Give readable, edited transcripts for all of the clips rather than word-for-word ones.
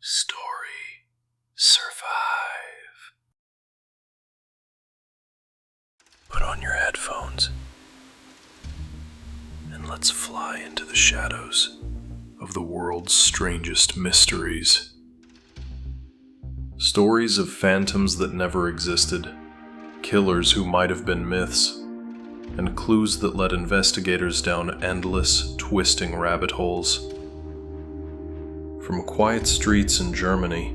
StorySurvive. Put on your headphones and let's fly into the shadows of the world's strangest mysteries. Stories of phantoms that never existed, killers who might have been myths, and clues that led investigators down endless, twisting rabbit holes. From quiet streets in Germany,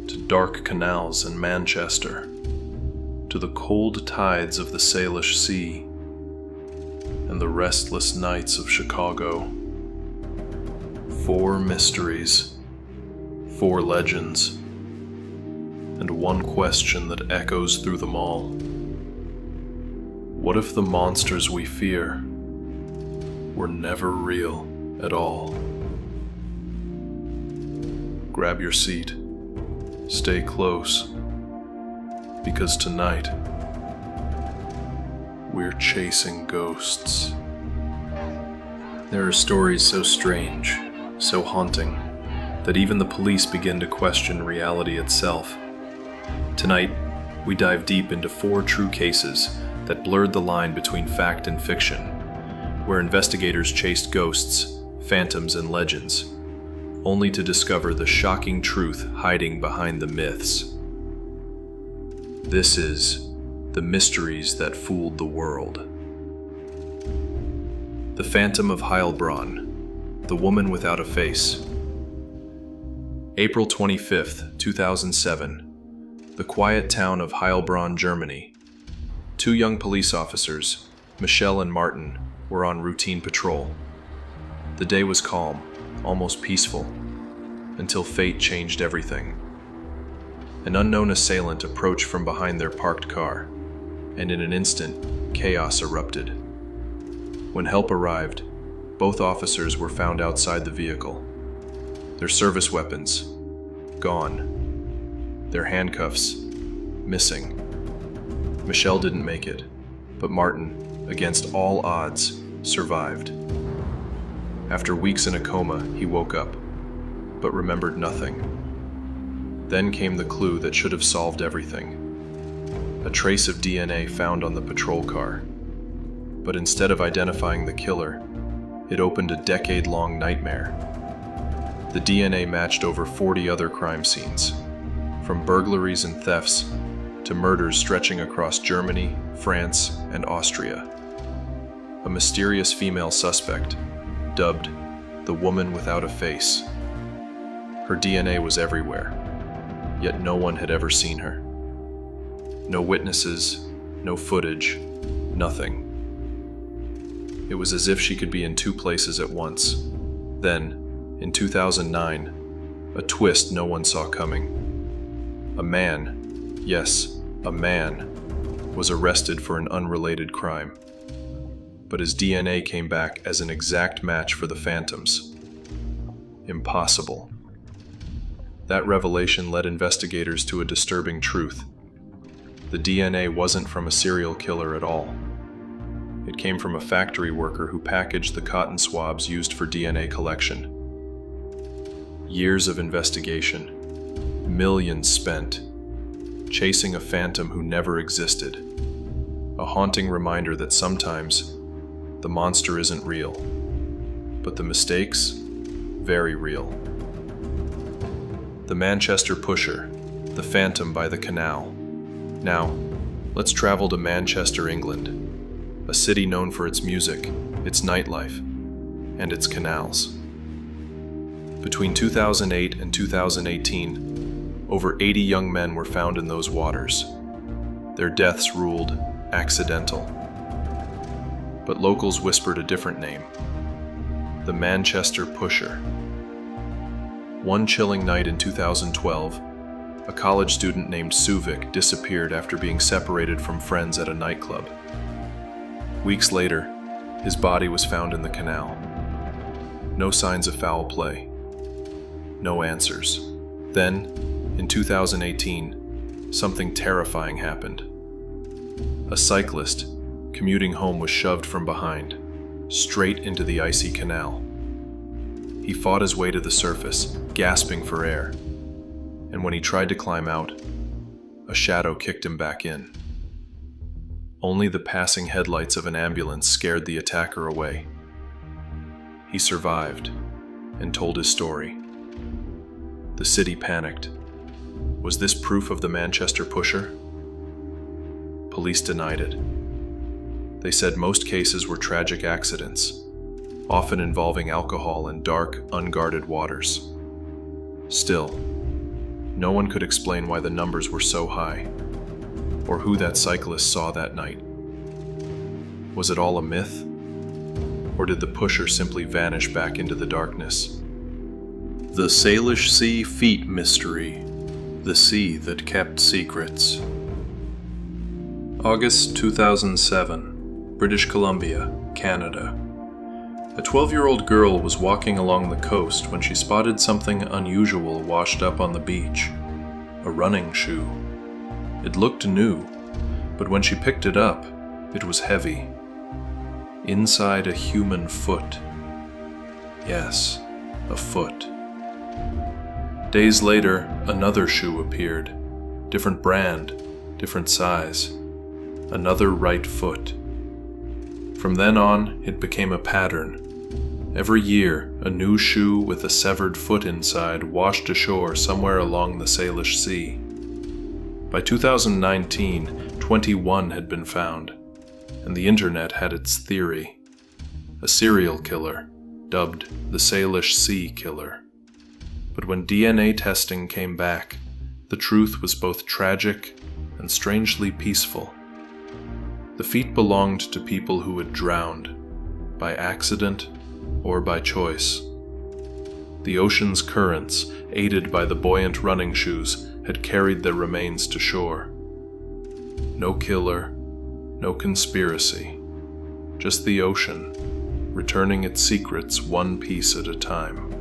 to dark canals in Manchester, to the cold tides of the Salish Sea, and the restless nights of Chicago. 4 mysteries, 4 legends, and one question that echoes through them all. What if the monsters we fear were never real at all? Grab your seat, stay close, because tonight, we're chasing ghosts. There are stories so strange, so haunting, that even the police begin to question reality itself. Tonight, we dive deep into 4 true cases that blurred the line between fact and fiction, where investigators chased ghosts, phantoms, and legends, only to discover the shocking truth hiding behind the myths. This is The Mysteries That Fooled the World. The Phantom of Heilbronn, The Woman Without a Face. April 25th, 2007, the quiet town of Heilbronn, Germany. 2 young police officers, Michelle and Martin, were on routine patrol. The day was calm, almost peaceful, until fate changed everything. An unknown assailant approached from behind their parked car, and in an instant, chaos erupted. When help arrived, both officers were found outside the vehicle. Their service weapons, gone. Their handcuffs, missing. Michelle didn't make it, but Martin, against all odds, survived. After weeks in a coma, he woke up, but remembered nothing. Then came the clue that should have solved everything. A trace of DNA found on the patrol car. But instead of identifying the killer, it opened a decade-long nightmare. The DNA matched over 40 other crime scenes, from burglaries and thefts to murders stretching across Germany, France, and Austria. A mysterious female suspect, dubbed the Woman Without a Face. Her DNA was everywhere, yet no one had ever seen her. No witnesses, no footage, nothing. It was as if she could be in 2 places at once. Then, in 2009, a twist no one saw coming. A man, yes, a man, was arrested for an unrelated crime. But his DNA came back as an exact match for the phantoms. Impossible. That revelation led investigators to a disturbing truth. The DNA wasn't from a serial killer at all. It came from a factory worker who packaged the cotton swabs used for DNA collection. Years of investigation, millions spent, chasing a phantom who never existed. A haunting reminder that sometimes the monster isn't real, but the mistakes, very real. The Manchester Pusher, the Phantom by the Canal. Now, let's travel to Manchester, England, a city known for its music, its nightlife, and its canals. Between 2008 and 2018, over 80 young men were found in those waters. Their deaths ruled accidental. But locals whispered a different name, the Manchester Pusher. One chilling night in 2012, a college student named Suvik disappeared after being separated from friends at a nightclub. Weeks later, his body was found in the canal. No signs of foul play. No answers. Then, in 2018, something terrifying happened. A cyclist commuting home was shoved from behind, straight into the icy canal. He fought his way to the surface, gasping for air. And when he tried to climb out, a shadow kicked him back in. Only the passing headlights of an ambulance scared the attacker away. He survived and told his story. The city panicked. Was this proof of the Manchester pusher? Police denied it. They said most cases were tragic accidents, often involving alcohol in dark, unguarded waters. Still, no one could explain why the numbers were so high, or who that cyclist saw that night. Was it all a myth? Or did the pusher simply vanish back into the darkness? The Salish Sea feet mystery, the sea that kept secrets. August 2007, British Columbia, Canada. A 12-year-old girl was walking along the coast when she spotted something unusual washed up on the beach. A running shoe. It looked new, but when she picked it up, it was heavy. Inside a human foot. Yes, a foot. Days later, another shoe appeared. Different brand, different size. Another right foot. From then on, it became a pattern. Every year, a new shoe with a severed foot inside washed ashore somewhere along the Salish Sea. By 2019, 21 had been found, and the internet had its theory. A serial killer, dubbed the Salish Sea Killer. But when DNA testing came back, the truth was both tragic and strangely peaceful. The feet belonged to people who had drowned, by accident or by choice. The ocean's currents, aided by the buoyant running shoes, had carried their remains to shore. No killer, no conspiracy, just the ocean, returning its secrets one piece at a time.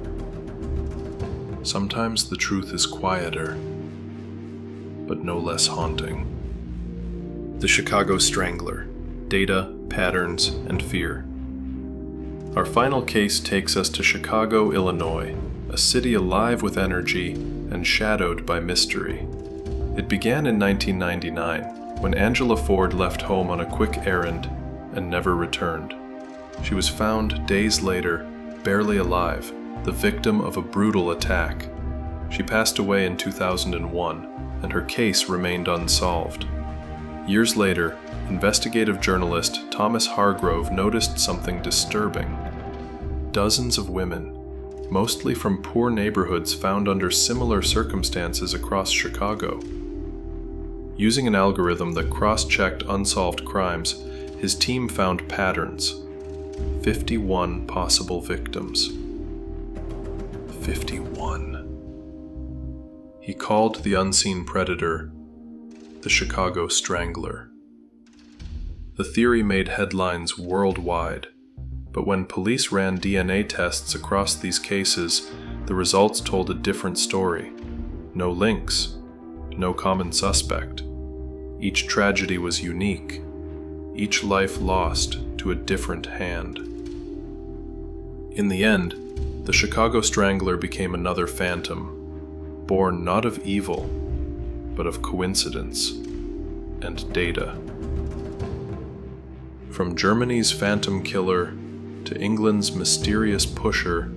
Sometimes the truth is quieter, but no less haunting. The Chicago Strangler, Data, Patterns, and Fear. Our final case takes us to Chicago, Illinois, a city alive with energy and shadowed by mystery. It began in 1999, when Angela Ford left home on a quick errand and never returned. She was found days later, barely alive, the victim of a brutal attack. She passed away in 2001, and her case remained unsolved. Years later, investigative journalist Thomas Hargrove noticed something disturbing. Dozens of women, mostly from poor neighborhoods found under similar circumstances across Chicago. Using an algorithm that cross-checked unsolved crimes, his team found patterns. 51 possible victims. 51. He called the unseen predator the Chicago Strangler. The theory made headlines worldwide, but when police ran DNA tests across these cases, the results told a different story. No links, no common suspect. Each tragedy was unique, each life lost to a different hand. In the end, the Chicago Strangler became another phantom, born not of evil, but of coincidence and data. From Germany's phantom killer to England's mysterious pusher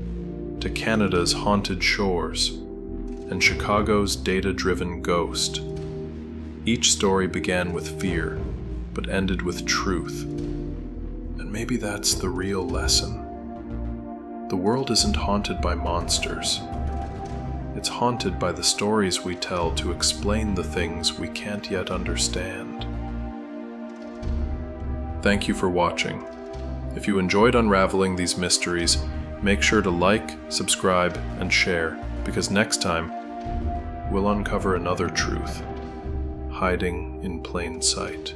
to Canada's haunted shores and Chicago's data-driven ghost, each story began with fear but ended with truth. And maybe that's the real lesson. The world isn't haunted by monsters. It's haunted by the stories we tell to explain the things we can't yet understand. Thank you for watching. If you enjoyed unraveling these mysteries, make sure to like, subscribe, and share, because next time, we'll uncover another truth, hiding in plain sight.